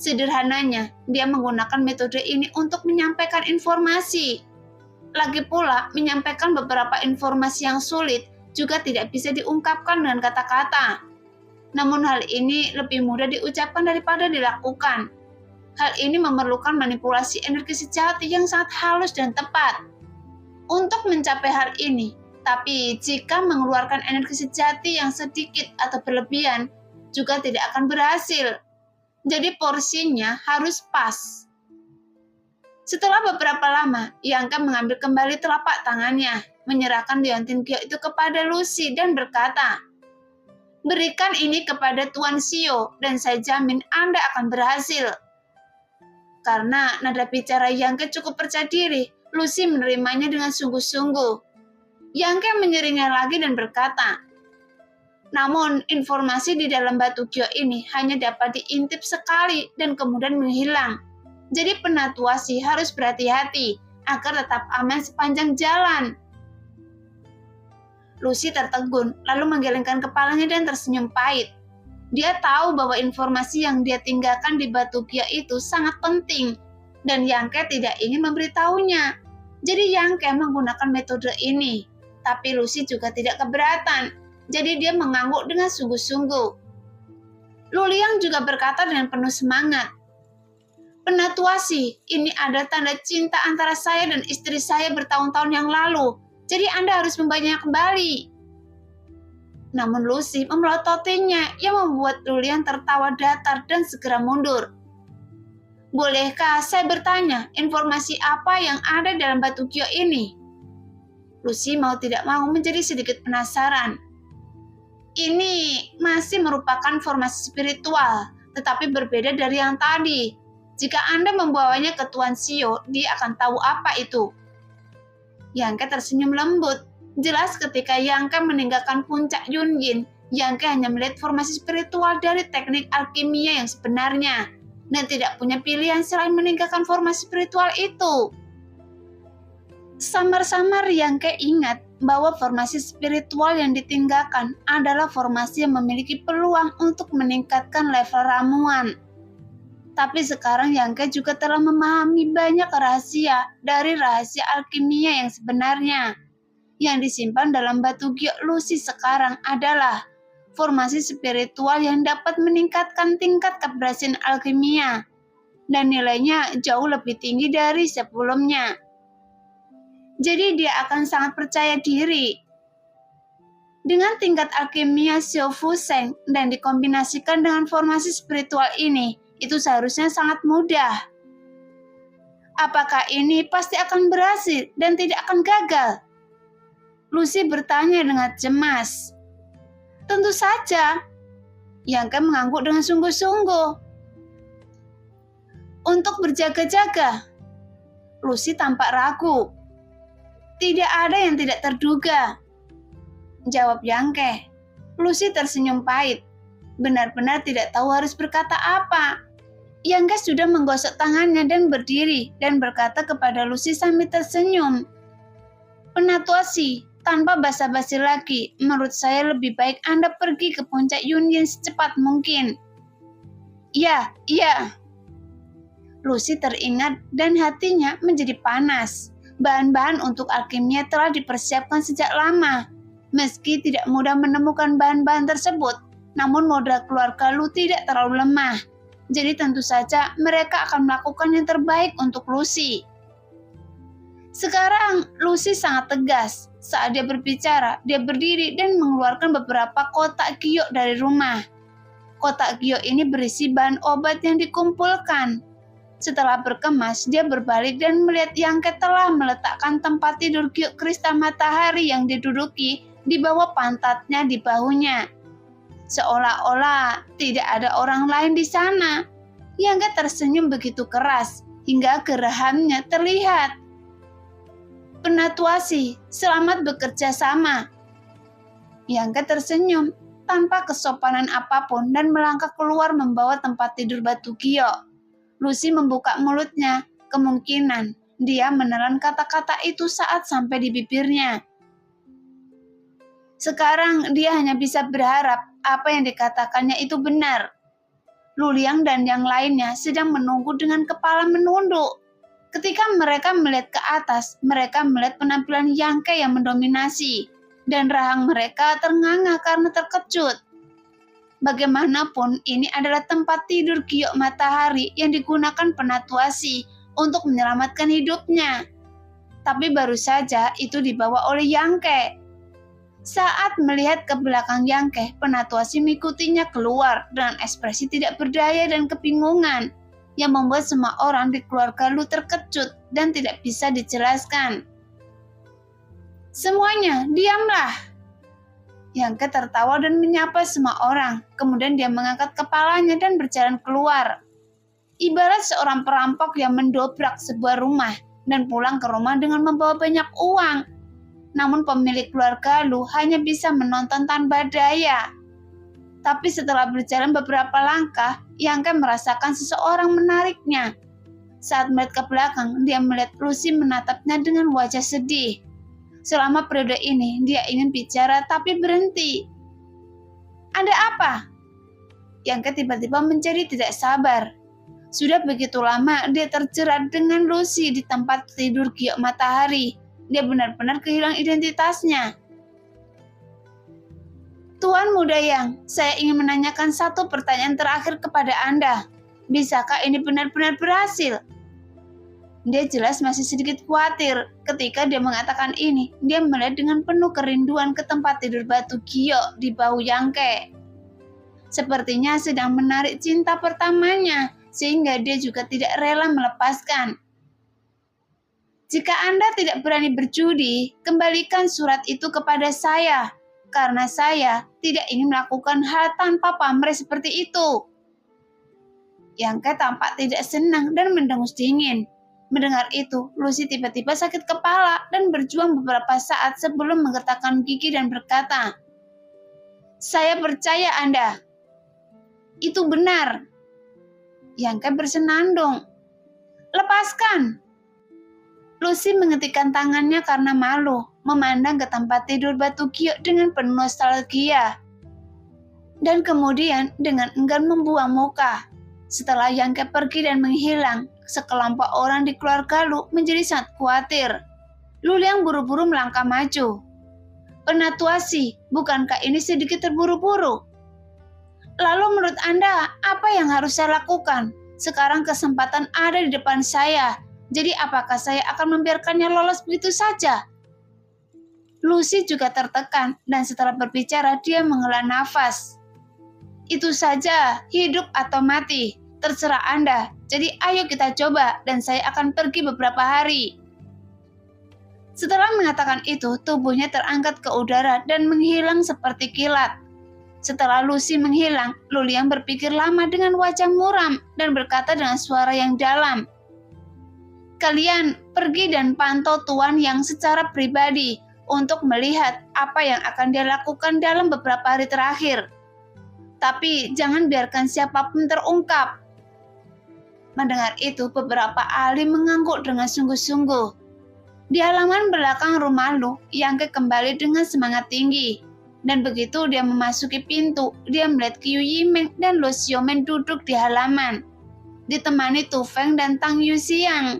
Sederhananya, dia menggunakan metode ini untuk menyampaikan informasi. Lagi pula, menyampaikan beberapa informasi yang sulit juga tidak bisa diungkapkan dengan kata-kata. Namun hal ini lebih mudah diucapkan daripada dilakukan. Hal ini memerlukan manipulasi energi sejati yang sangat halus dan tepat. Untuk mencapai hal ini, tapi jika mengeluarkan energi sejati yang sedikit atau berlebihan, juga tidak akan berhasil. Jadi porsinya harus pas. Setelah beberapa lama, Yang Ke mengambil kembali telapak tangannya, menyerahkan liontin Gyo itu kepada Lucy dan berkata, "Berikan ini kepada Tuan Xiao dan saya jamin Anda akan berhasil." Karena nada bicara Yang Ke cukup percaya diri, Lucy menerimanya dengan sungguh-sungguh. Yang Ke menyeringnya lagi dan berkata, "Namun, informasi di dalam batu Gyo ini hanya dapat diintip sekali dan kemudian menghilang. Jadi Penatuasi harus berhati-hati agar tetap aman sepanjang jalan." Lucy tertegun, lalu menggelengkan kepalanya dan tersenyum pahit. Dia tahu bahwa informasi yang dia tinggalkan di batu Gyo itu sangat penting, dan Yang Ke tidak ingin memberitahunya. Jadi Yang Ke menggunakan metode ini, tapi Lucy juga tidak keberatan. Jadi dia mengangguk dengan sungguh-sungguh. Lu Liang juga berkata dengan penuh semangat, "Penatuasi, ini ada tanda cinta antara saya dan istri saya bertahun-tahun yang lalu. Jadi Anda harus membawanya kembali." Namun Lucy memelototinya yang membuat Lu Liang tertawa datar dan segera mundur. "Bolehkah saya bertanya informasi apa yang ada dalam batu Gyo ini?" Lucy mau tidak mau menjadi sedikit penasaran. "Ini masih merupakan formasi spiritual, tetapi berbeda dari yang tadi. Jika Anda membawanya ke Tuan Xiao, dia akan tahu apa itu." Yang Ke tersenyum lembut. Jelas ketika Yang Ke meninggalkan puncak Yunyin, Yang Ke hanya melihat formasi spiritual dari teknik alkimia yang sebenarnya, dan tidak punya pilihan selain meninggalkan formasi spiritual itu. Samar-samar Yang Ke ingat bahwa formasi spiritual yang ditinggalkan adalah formasi yang memiliki peluang untuk meningkatkan level ramuan. Tapi sekarang Yang Ke juga telah memahami banyak rahasia dari rahasia alkimia yang sebenarnya. Yang disimpan dalam batu Gyo Lucy sekarang adalah formasi spiritual yang dapat meningkatkan tingkat keberhasilan alkimia, dan nilainya jauh lebih tinggi dari sebelumnya. Jadi dia akan sangat percaya diri. Dengan tingkat alkimia Xiao Fu Sheng dan dikombinasikan dengan formasi spiritual ini, itu seharusnya sangat mudah. Apakah ini pasti akan berhasil dan tidak akan gagal? Lucy bertanya dengan cemas. Tentu saja. Yang Ke mengangguk dengan sungguh-sungguh. Untuk berjaga-jaga. Lucy tampak ragu. Tidak ada yang tidak terduga, jawab Yang Ke. Lucy tersenyum pahit. Benar-benar tidak tahu harus berkata apa. Yang Ke sudah menggosok tangannya dan berdiri dan berkata kepada Lucy sambil tersenyum, "Penatuasi, tanpa basa-basi lagi, menurut saya lebih baik Anda pergi ke puncak Yunyin secepat mungkin." Iya. Lucy teringat dan hatinya menjadi panas. Bahan-bahan untuk alkimia telah dipersiapkan sejak lama. Meski tidak mudah menemukan bahan-bahan tersebut, namun modal keluarga Lu tidak terlalu lemah. Jadi tentu saja mereka akan melakukan yang terbaik untuk Lucy. Sekarang Lucy sangat tegas. Saat dia berbicara, dia berdiri dan mengeluarkan beberapa kotak giok dari rumah. Kotak giok ini berisi bahan obat yang dikumpulkan. Setelah berkemas, dia berbalik dan melihat Yang Ke telah meletakkan tempat tidur giok kristal matahari yang diduduki di bawah pantatnya di bahunya. Seolah-olah tidak ada orang lain di sana. Yang Ke tersenyum begitu keras hingga gerahamnya terlihat. "Penatuasi, selamat bekerja sama." Yang Ke tersenyum tanpa kesopanan apapun dan melangkah keluar membawa tempat tidur batu giok. Lucy membuka mulutnya, kemungkinan dia menelan kata-kata itu saat sampai di bibirnya. Sekarang dia hanya bisa berharap apa yang dikatakannya itu benar. Luliang dan yang lainnya sedang menunggu dengan kepala menunduk. Ketika mereka melihat ke atas, mereka melihat penampilan Yang Ke yang mendominasi, dan rahang mereka ternganga karena terkejut. Bagaimanapun, ini adalah tempat tidur Giok Matahari yang digunakan Penatuasi untuk menyelamatkan hidupnya. Tapi baru saja itu dibawa oleh Yang Ke. Saat melihat ke belakang Yang Ke, Penatuasi mengikutinya keluar dengan ekspresi tidak berdaya dan kebingungan yang membuat semua orang di keluarga Lu terkejut dan tidak bisa dijelaskan. Semuanya, diamlah. Yang Ke tertawa dan menyapa semua orang, kemudian dia mengangkat kepalanya dan berjalan keluar. Ibarat seorang perampok yang mendobrak sebuah rumah dan pulang ke rumah dengan membawa banyak uang. Namun pemilik keluarga Lu hanya bisa menonton tanpa daya. Tapi setelah berjalan beberapa langkah, Yang Ke merasakan seseorang menariknya. Saat melihat ke belakang, dia melihat Lucy menatapnya dengan wajah sedih. Selama periode ini, dia ingin bicara tapi berhenti. Ada apa? Yang Ke tiba-tiba menjadi tidak sabar. Sudah begitu lama dia terjerat dengan Lucy di tempat tidur Giok Matahari. Dia benar-benar kehilangan identitasnya. Tuan Muda Yang, saya ingin menanyakan satu pertanyaan terakhir kepada Anda. Bisakah ini benar-benar berhasil? Dia jelas masih sedikit khawatir. Ketika dia mengatakan ini, dia melihat dengan penuh kerinduan ke tempat tidur batu Giok di bahu Yang Ke. Sepertinya sedang menarik cinta pertamanya, sehingga dia juga tidak rela melepaskan. Jika Anda tidak berani berjudi, kembalikan surat itu kepada saya, karena saya tidak ingin melakukan hal tanpa pamrih seperti itu. Yang Ke tampak tidak senang dan mendengus dingin. Mendengar itu, Lucy tiba-tiba sakit kepala dan berjuang beberapa saat sebelum menggetarkan gigi dan berkata, "Saya percaya Anda. Itu benar." Yang Ke bersenandung. "Lepaskan!" Lucy mengetikkan tangannya karena malu, memandang ke tempat tidur batu Giok dengan penuh nostalgia. Dan kemudian dengan enggan membuang muka. Setelah Yang Ke pergi dan menghilang, sekelompok orang di keluarga Lu menjadi sangat khawatir. Luliang buru-buru melangkah maju. "Penatuasi, bukankah ini sedikit terburu-buru? Lalu menurut Anda, apa yang harus saya lakukan? Sekarang kesempatan ada di depan saya. Jadi apakah saya akan membiarkannya lolos begitu saja?" Lucy juga tertekan dan setelah berbicara dia menghela nafas. "Itu saja, hidup atau mati. Terserah Anda. Jadi ayo kita coba dan saya akan pergi beberapa hari." Setelah mengatakan itu, tubuhnya terangkat ke udara dan menghilang seperti kilat. Setelah Lucy menghilang, Luliang berpikir lama dengan wajah muram dan berkata dengan suara yang dalam, "Kalian pergi dan pantau Tuan Yang secara pribadi untuk melihat apa yang akan dia lakukan dalam beberapa hari terakhir. Tapi jangan biarkan siapapun terungkap." Mendengar itu, beberapa ahli mengangguk dengan sungguh-sungguh. Di halaman belakang rumah Lu, Yang Ke kembali dengan semangat tinggi. Dan begitu dia memasuki pintu, dia melihat Qiu Yimeng dan Lu Xiaomen duduk di halaman, ditemani Tu Feng dan Tang Yuxiang.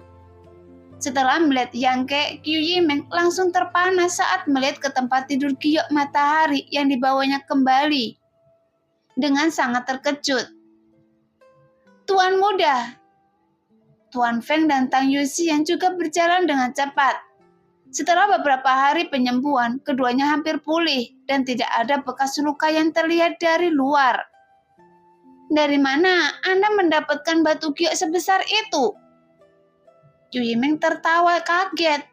Setelah melihat Yang Ke, Qiu Yimeng langsung terpana saat melihat ke tempat tidur Giok Matahari yang dibawanya kembali. Dengan sangat terkejut. "Tuan Muda!" Tuan Feng dan Tang Yuxiang juga berjalan dengan cepat. Setelah beberapa hari penyembuhan, keduanya hampir pulih dan tidak ada bekas luka yang terlihat dari luar. "Dari mana Anda mendapatkan batu Giok sebesar itu?" Qiu Yimeng tertawa kaget.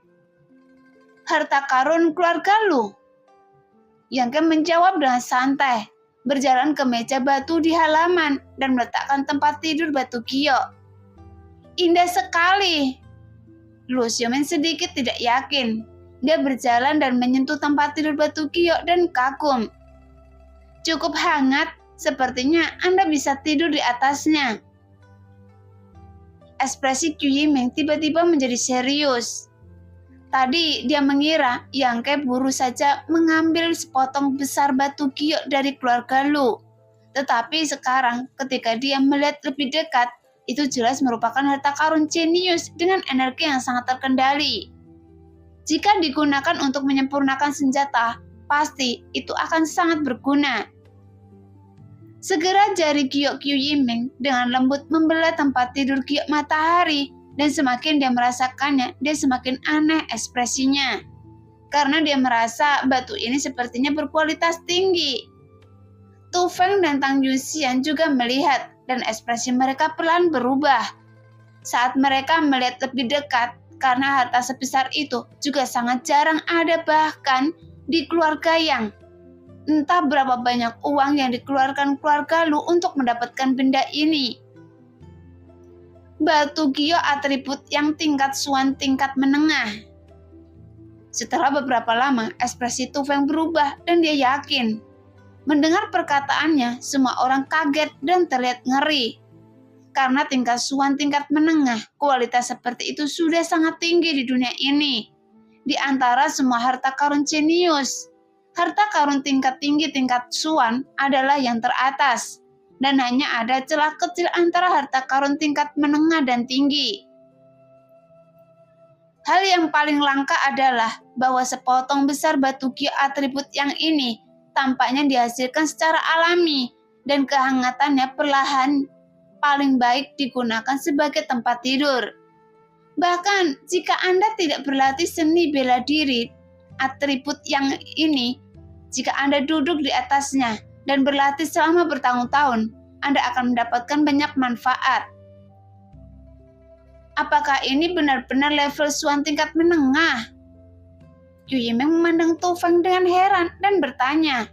"Harta karun keluarga Lu." Yang Ke menjawab dengan santai, berjalan ke meja batu di halaman dan meletakkan tempat tidur batu Giok. "Indah sekali." Lu Xiaomen sedikit tidak yakin. Dia berjalan dan menyentuh tempat tidur batu Giok dan kagum. "Cukup hangat, sepertinya Anda bisa tidur di atasnya." Ekspresi Qiu Yimeng tiba-tiba menjadi serius. Tadi dia mengira Yang Ke buru saja mengambil sepotong besar batu Giok dari keluarga Lu. Tetapi sekarang ketika dia melihat lebih dekat, itu jelas merupakan harta karun jenius dengan energi yang sangat terkendali. Jika digunakan untuk menyempurnakan senjata, pasti itu akan sangat berguna. Segera jari giok Qiu Yiming dengan lembut membelah tempat tidur giok matahari, dan semakin dia merasakannya, dia semakin aneh ekspresinya. Karena dia merasa batu ini sepertinya berkualitas tinggi. Tu Feng dan Tang Yuxian juga melihat, dan ekspresi mereka perlahan berubah. Saat mereka melihat lebih dekat, karena harta sebesar itu juga sangat jarang ada bahkan di keluarga Yang. Entah berapa banyak uang yang dikeluarkan keluarga Lu untuk mendapatkan benda ini. Batu giok atribut yang tingkat Xuan tingkat menengah. Setelah beberapa lama, ekspresi Tu Feng berubah dan dia yakin. Mendengar perkataannya, semua orang kaget dan terlihat ngeri. Karena tingkat Xuan tingkat menengah, kualitas seperti itu sudah sangat tinggi di dunia ini. Di antara semua harta karun jenius, harta karun tingkat tinggi tingkat Xuan adalah yang teratas. Dan hanya ada celah kecil antara harta karun tingkat menengah dan tinggi. Hal yang paling langka adalah bahwa sepotong besar batu giok atribut yang ini tampaknya dihasilkan secara alami dan kehangatannya perlahan paling baik digunakan sebagai tempat tidur. Bahkan jika Anda tidak berlatih seni bela diri atribut yang ini, jika Anda duduk di atasnya dan berlatih selama bertahun-tahun, Anda akan mendapatkan banyak manfaat. Apakah ini benar-benar level Xuan tingkat menengah? Qiu Yiming memandang Tu Feng dengan heran dan bertanya.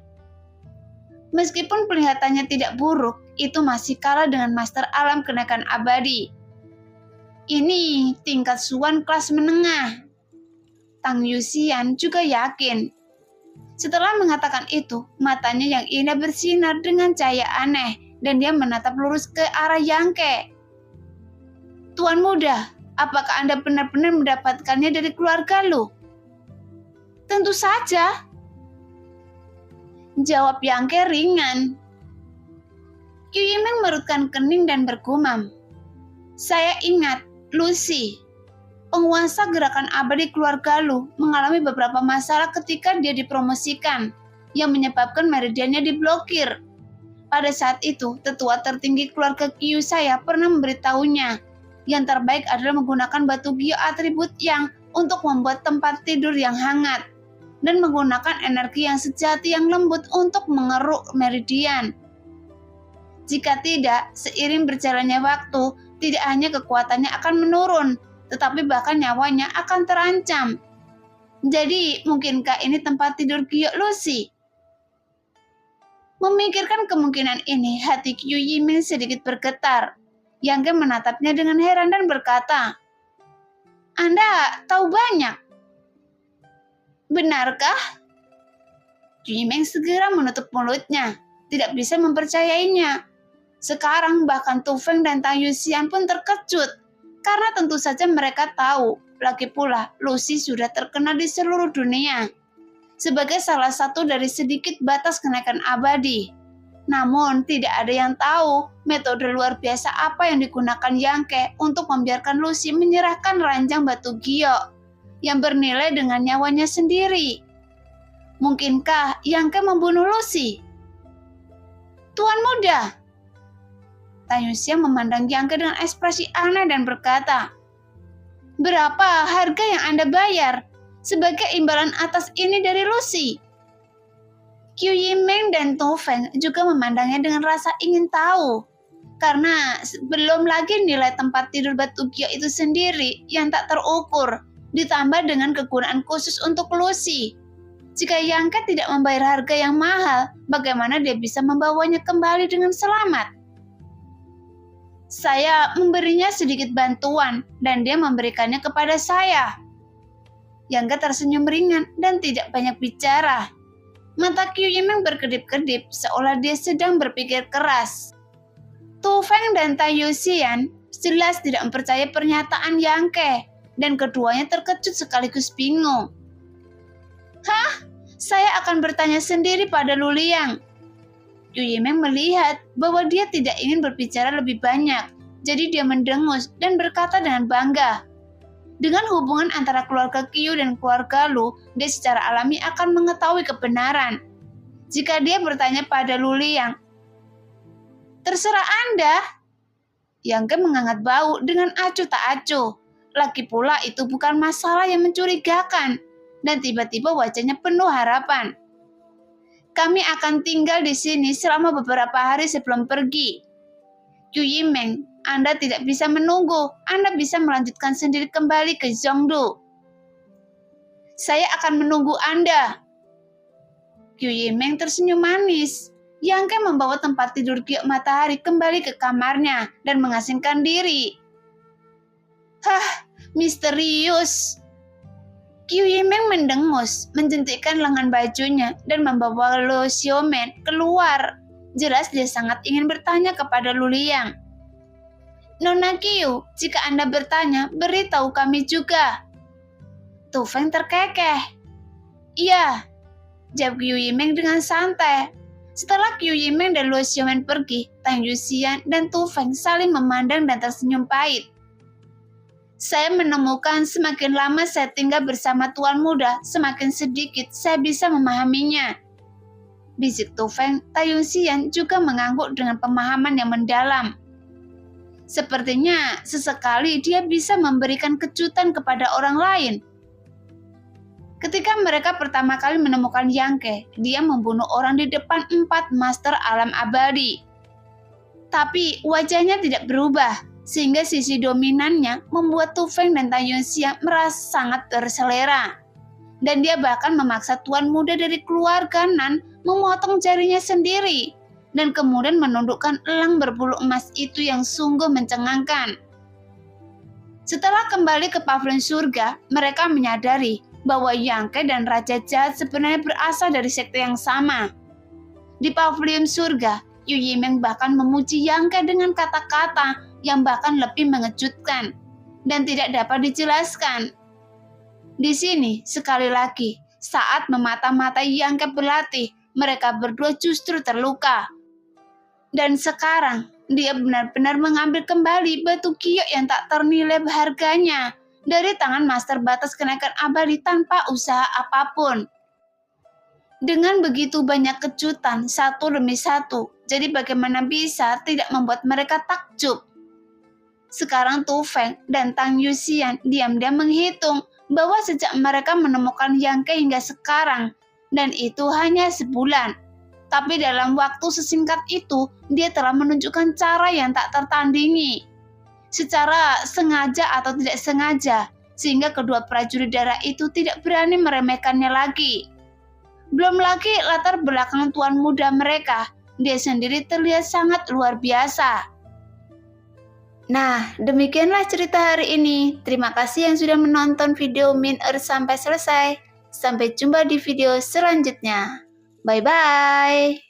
Meskipun penglihatannya tidak buruk, itu masih kalah dengan master alam kenaikan abadi. Ini tingkat Xuan kelas menengah. Tang Yuxian juga yakin. Setelah mengatakan itu, matanya yang indah bersinar dengan cahaya aneh dan dia menatap lurus ke arah Yang Ke. Tuan muda, apakah Anda benar-benar mendapatkannya dari keluarga Lu? Tentu saja. Jawab Yang Ke ringan. Qiu Yiming merutkan kening dan bergumam. Saya ingat, Lucy, penguasa gerakan abadi keluarga Lu, mengalami beberapa masalah ketika dia dipromosikan, yang menyebabkan meridiannya diblokir. Pada saat itu, tetua tertinggi keluarga Qiu saya pernah memberitahunya, yang terbaik adalah menggunakan batu giok atribut Yang untuk membuat tempat tidur yang hangat, dan menggunakan energi yang sejati yang lembut untuk mengeruk meridian. Jika tidak, seiring berjalannya waktu, tidak hanya kekuatannya akan menurun, tetapi bahkan nyawanya akan terancam. Jadi, mungkinkah ini tempat tidur giok Lucy? Memikirkan kemungkinan ini, hati Qiu Yiming sedikit bergetar. Yang Ke menatapnya dengan heran dan berkata, Anda tahu banyak. Benarkah? Qiu Yiming segera menutup mulutnya, tidak bisa mempercayainya. Sekarang bahkan Tu Feng dan Tang Yuxian pun terkejut, karena tentu saja mereka tahu, lagi pula Lucy sudah terkenal di seluruh dunia sebagai salah satu dari sedikit batas kenaikan abadi. Namun tidak ada yang tahu metode luar biasa apa yang digunakan Yang Ke untuk membiarkan Lucy menyerahkan ranjang batu giok yang bernilai dengan nyawanya sendiri. Mungkinkah Yang Ke membunuh Lucy? Tuan muda, Tang Yuxian memandang Yang Ke dengan ekspresi aneh dan berkata, berapa harga yang Anda bayar sebagai imbalan atas ini dari Lucy? Qiu Yiming dan Tu Feng juga memandangnya dengan rasa ingin tahu, karena belum lagi nilai tempat tidur batu giok itu sendiri yang tak terukur, ditambah dengan kegunaan khusus untuk Lucy. Jika Yang Ke tidak membayar harga yang mahal, bagaimana dia bisa membawanya kembali dengan selamat? Saya memberinya sedikit bantuan dan dia memberikannya kepada saya. Yang Ke tersenyum ringan dan tidak banyak bicara. Mata Qiu Yiming berkedip-kedip seolah dia sedang berpikir keras. Tu Feng dan Tang Yuxian jelas tidak mempercayai pernyataan Yang Ke, dan keduanya terkejut sekaligus bingung. Hah? Saya akan bertanya sendiri pada Luliang. Yu Yimeng melihat bahwa dia tidak ingin berbicara lebih banyak, jadi dia mendengus dan berkata dengan bangga. Dengan hubungan antara keluarga Qiu dan keluarga Lu, dia secara alami akan mengetahui kebenaran. Jika dia bertanya pada Lu Liang, "Terserah Anda." Yang Ke mengangkat bau dengan acuh tak acuh. Lagi pula itu bukan masalah yang mencurigakan. Dan tiba-tiba wajahnya penuh harapan. "Kami akan tinggal di sini selama beberapa hari sebelum pergi. Yu Yimeng, Anda tidak bisa menunggu. Anda bisa melanjutkan sendiri kembali ke Zhongdu." "Saya akan menunggu Anda." Yu Yimeng tersenyum manis. Yang Ke membawa tempat tidur Giok Matahari kembali ke kamarnya dan mengasingkan diri. Misterius. Yu Yimeng mendengus, menjentikkan lengan bajunya dan membawa Lu Xiaomen keluar. Jelas dia sangat ingin bertanya kepada Lu Liang. "Nona Qiu, jika Anda bertanya, beritahu kami juga." Tu Feng terkekeh. "Iya," jawab Yu Yimeng dengan santai. Setelah Yu Yimeng dan Lu Xiaomen pergi, Tang Yuxian dan Tu Feng saling memandang dan tersenyum pahit. "Saya menemukan semakin lama saya tinggal bersama Tuan Muda, semakin sedikit saya bisa memahaminya." Bisik Tu Feng, Tang Yuxian juga mengangguk dengan pemahaman yang mendalam. Sepertinya sesekali dia bisa memberikan kejutan kepada orang lain. Ketika mereka pertama kali menemukan Yang Ke, dia membunuh orang di depan 4 master alam abadi. Tapi wajahnya tidak berubah, sehingga sisi dominannya membuat Tu Feng dan Tang Yuxian merasa sangat terselera. Dan dia bahkan memaksa Tuan Muda dari keluarga Nan memotong jarinya sendiri, dan kemudian menundukkan elang berbulu emas itu yang sungguh mencengangkan. Setelah kembali ke pavilion surga, mereka menyadari bahwa Yang Ke dan Raja Jahat sebenarnya berasal dari sekte yang sama. Di pavilion surga, Yu Yimeng bahkan memuji Yang Ke dengan kata-kata yang bahkan lebih mengejutkan dan tidak dapat dijelaskan. Di sini, sekali lagi, saat memata-matai Yang Ke berlatih, mereka berdua justru terluka. Dan sekarang, dia benar-benar mengambil kembali batu giok yang tak ternilai harganya dari tangan master batas kenaikan abadi tanpa usaha apapun. Dengan begitu banyak kejutan satu demi satu, jadi bagaimana bisa tidak membuat mereka takjub? Sekarang Tu Feng dan Tang Yuxian diam-diam menghitung bahwa sejak mereka menemukan Yang Ke hingga sekarang, dan itu hanya sebulan. Tapi dalam waktu sesingkat itu, dia telah menunjukkan cara yang tak tertandingi. Secara sengaja atau tidak sengaja, sehingga kedua prajurit darah itu tidak berani meremehkannya lagi. Belum lagi latar belakang Tuan Muda mereka, dia sendiri terlihat sangat luar biasa. Nah, demikianlah cerita hari ini. Terima kasih yang sudah menonton video Min sampai selesai. Sampai jumpa di video selanjutnya. Bye-bye.